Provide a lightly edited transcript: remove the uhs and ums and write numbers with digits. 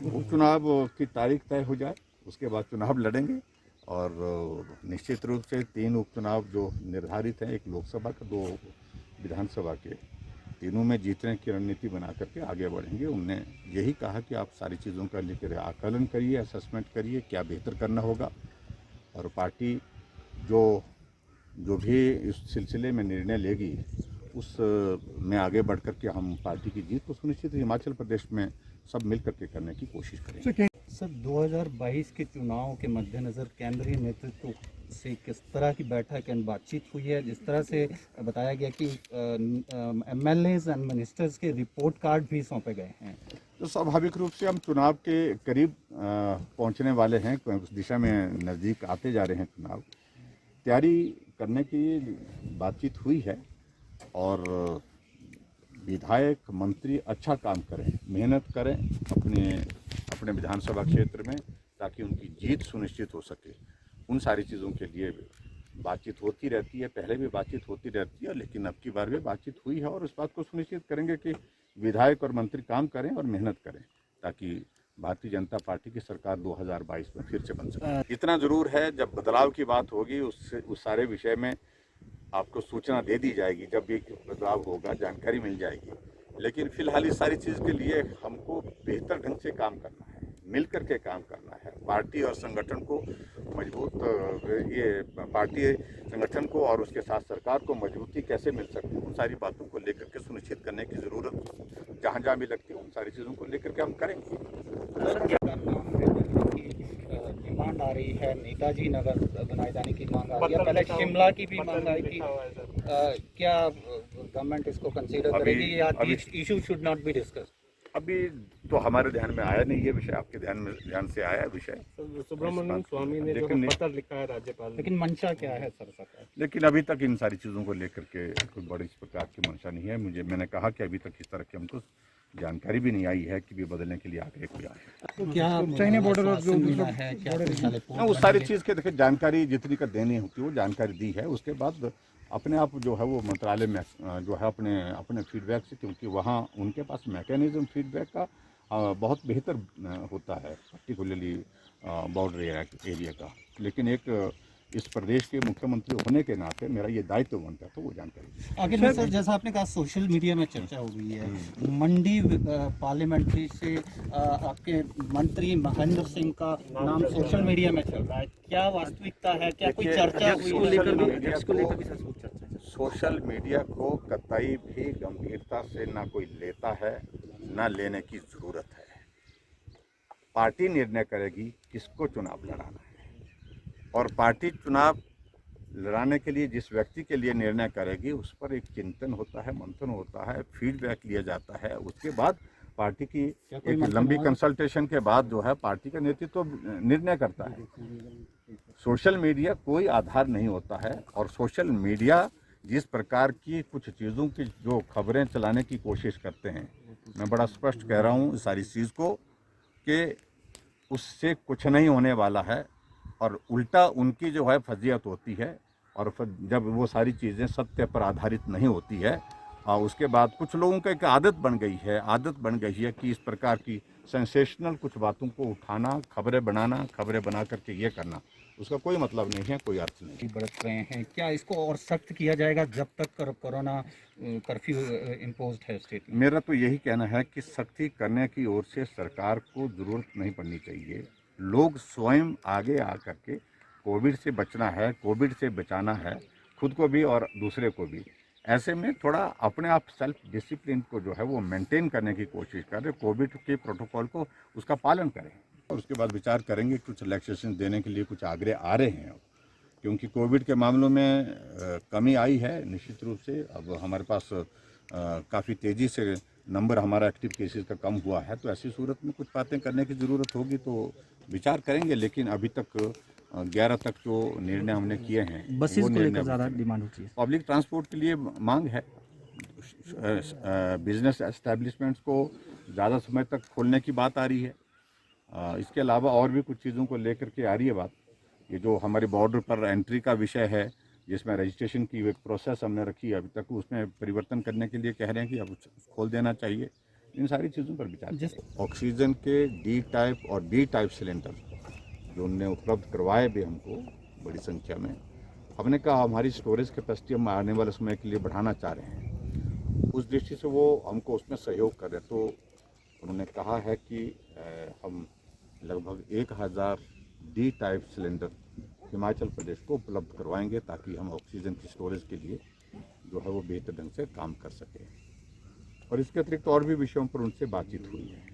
उपचुनाव की तारीख तय हो जाए, उसके बाद चुनाव लड़ेंगे। और निश्चित रूप से 3 उपचुनाव जो निर्धारित हैं, एक लोकसभा का, 2 विधानसभा के, तीनों में जीतने की रणनीति बना करके आगे बढ़ेंगे। उनने यही कहा कि आप सारी चीज़ों का लेकर आकलन करिए, असेसमेंट करिए, क्या बेहतर करना होगा। और पार्टी जो जो भी इस सिलसिले में निर्णय लेगी, उस में आगे बढ़ कर के हम पार्टी की जीत को सुनिश्चित हिमाचल प्रदेश में सब मिल करके करने की कोशिश करेंगे। सर, 2022 के चुनाव के मद्देनज़र केंद्रीय नेतृत्व से किस तरह की बैठक एंड बातचीत हुई है? जिस तरह से बताया गया कि MLAs एंड मिनिस्टर्स के रिपोर्ट कार्ड भी सौंपे गए हैं। तो स्वाभाविक रूप से हम चुनाव के करीब पहुंचने वाले हैं, उस दिशा में नज़दीक आते जा रहे हैं। चुनाव तैयारी करने की बातचीत हुई है और विधायक मंत्री अच्छा काम करें, मेहनत करें अपने विधानसभा क्षेत्र में, ताकि उनकी जीत सुनिश्चित हो सके। उन सारी चीज़ों के लिए बातचीत होती रहती है, पहले भी बातचीत होती रहती है, लेकिन अब की बार भी बातचीत हुई है और इस बात को सुनिश्चित करेंगे कि विधायक और मंत्री काम करें और मेहनत करें, ताकि भारतीय जनता पार्टी की सरकार 2022 में फिर से बन सके। इतना ज़रूर है, जब बदलाव की बात होगी उस सारे विषय में आपको सूचना दे दी जाएगी। जब भी बदलाव होगा जानकारी मिल जाएगी, लेकिन फिलहाल इस सारी चीज़ के लिए हमको बेहतर ढंग से काम करना है, मिल कर के काम करना है। पार्टी और संगठन को मजबूत, ये पार्टी संगठन को और उसके साथ सरकार को मजबूती कैसे मिल सकती है, उन सारी बातों को लेकर के सुनिश्चित करने की ज़रूरत जहाँ जहाँ भी लगती है, उन सारी चीज़ों को लेकर के हम करेंगे। डिमांड आ रही है, नेताजी नगर बनाए जाने की मांग आ रही है, पहले शिमला की भी मांग आई थी। क्या गवर्नमेंट इसको कंसीडर करेगी या issue should not be discussed? अभी तो हमारे ध्यान में आया नहीं ये विषय, आपके ध्यान से आया विषय। सुब्रमण्यम स्वामी ने जो पत्र लिखा है राज्यपाल, लेकिन मंशा क्या है सर सरकार? लेकिन अभी तक इन सारी चीज़ों को लेकर के कोई बड़ी इस प्रकार की मंशा नहीं है। मैंने कहा कि अभी तक इस तरह की हमको जानकारी भी नहीं आई है कि भी बदलने के लिए आगे कोई आए। तो क्या चाइना बॉर्डर और जो मिला है, क्या उस सारी चीज़ के देखिए जानकारी जितनी का देनी होती है वो जानकारी दी है। उसके बाद अपने आप जो है वो मंत्रालय में जो है अपने फीडबैक से, क्योंकि वहाँ उनके पास मैकेनिज्म फीडबैक का बहुत बेहतर होता है, पर्टिकुलरली बॉर्डर एरिया का। लेकिन एक इस प्रदेश के मुख्यमंत्री होने के नाते मेरा ये दायित्व बनता है, तो वो जानकारी आगे में सर, जैसा आपने कहा सोशल मीडिया में चर्चा हो गई है, मंडी पार्लियामेंट्री से आपके मंत्री महेंद्र सिंह का नाम सोशल मीडिया में चल रहा है, क्या वास्तविकता है? क्या कोई चर्चा हुई? सोशल मीडिया को कतई भी गंभीरता से ना कोई लेता है, ना लेने की ज़रूरत है। पार्टी निर्णय करेगी किसको चुनाव लड़ाना है, और पार्टी चुनाव लड़ाने के लिए जिस व्यक्ति के लिए निर्णय करेगी उस पर एक चिंतन होता है, मंथन होता है, फीडबैक लिया जाता है। उसके बाद पार्टी की एक लंबी कंसल्टेशन के बाद जो है पार्टी का नेतृत्व निर्णय करता है। सोशल मीडिया कोई आधार नहीं होता है, और सोशल मीडिया जिस प्रकार की कुछ चीज़ों की जो खबरें चलाने की कोशिश करते हैं, मैं बड़ा स्पष्ट कह रहा हूँ इस सारी चीज़ को कि उससे कुछ नहीं होने वाला है, और उल्टा उनकी जो है फजीहत होती है। और जब वो सारी चीज़ें सत्य पर आधारित नहीं होती है, और उसके बाद कुछ लोगों का एक आदत बन गई है कि इस प्रकार की सेंसेशनल कुछ बातों को उठाना, खबरें बना करके ये करना, उसका कोई मतलब नहीं है, कोई अर्थ नहीं। बरत रहे हैं, क्या इसको और सख्त किया जाएगा जब तक कोरोना कर्फ्यू इम्पोज्ड है स्टेट में? मेरा तो यही कहना है कि सख्ती करने की ओर से सरकार को ज़रूरत नहीं पड़नी चाहिए। लोग स्वयं आगे आ करके कोविड से बचना है, कोविड से बचाना है खुद को भी और दूसरे को भी। ऐसे में थोड़ा अपने आप सेल्फ डिसिप्लिन को जो है वो मेंटेन करने की कोशिश करें, कोविड के प्रोटोकॉल को उसका पालन करें, और उसके बाद विचार करेंगे। कुछ रिलैक्सेशन देने के लिए कुछ आग्रह आ रहे हैं, क्योंकि कोविड के मामलों में कमी आई है निश्चित रूप से। अब हमारे पास काफ़ी तेज़ी से नंबर हमारा एक्टिव केसेस का कम हुआ है, तो ऐसी सूरत में कुछ बातें करने की ज़रूरत होगी तो विचार करेंगे। लेकिन अभी तक 11 तक जो निर्णय हमने किए हैं, बसेस को लेकर ज़्यादा डिमांड होती है। पब्लिक ट्रांसपोर्ट के लिए मांग है, बिजनेस एस्टेब्लिशमेंट्स को ज़्यादा समय तक खोलने की बात आ रही है। इसके अलावा और भी कुछ चीज़ों को लेकर के आ रही है बात। ये जो हमारे बॉर्डर पर एंट्री का विषय है, जिसमें रजिस्ट्रेशन की एक प्रोसेस हमने रखी है, अभी तक उसमें परिवर्तन करने के लिए कह रहे हैं कि अब खोल देना चाहिए। इन सारी चीज़ों पर विचार जिस- करें। ऑक्सीजन के डी टाइप और बी टाइप सिलेंडर जो उनने उपलब्ध करवाए भी हमको बड़ी संख्या में, हमने कहा हमारी स्टोरेज कैपेसिटी हम आने वाले समय के लिए बढ़ाना चाह रहे हैं, उस दृष्टि से वो हमको उसमें सहयोग कर रहे हैं। तो उन्होंने कहा है कि हम लगभग 1000 D type cylinder Himachal Pradesh को उपलब्ध करवाएंगे ताकि हम ऑक्सीजन की स्टोरेज के लिए जो है वो बेहतर ढंग से काम कर सकें। और इसके अतिरिक्त और भी विषयों पर उनसे बातचीत हुई है।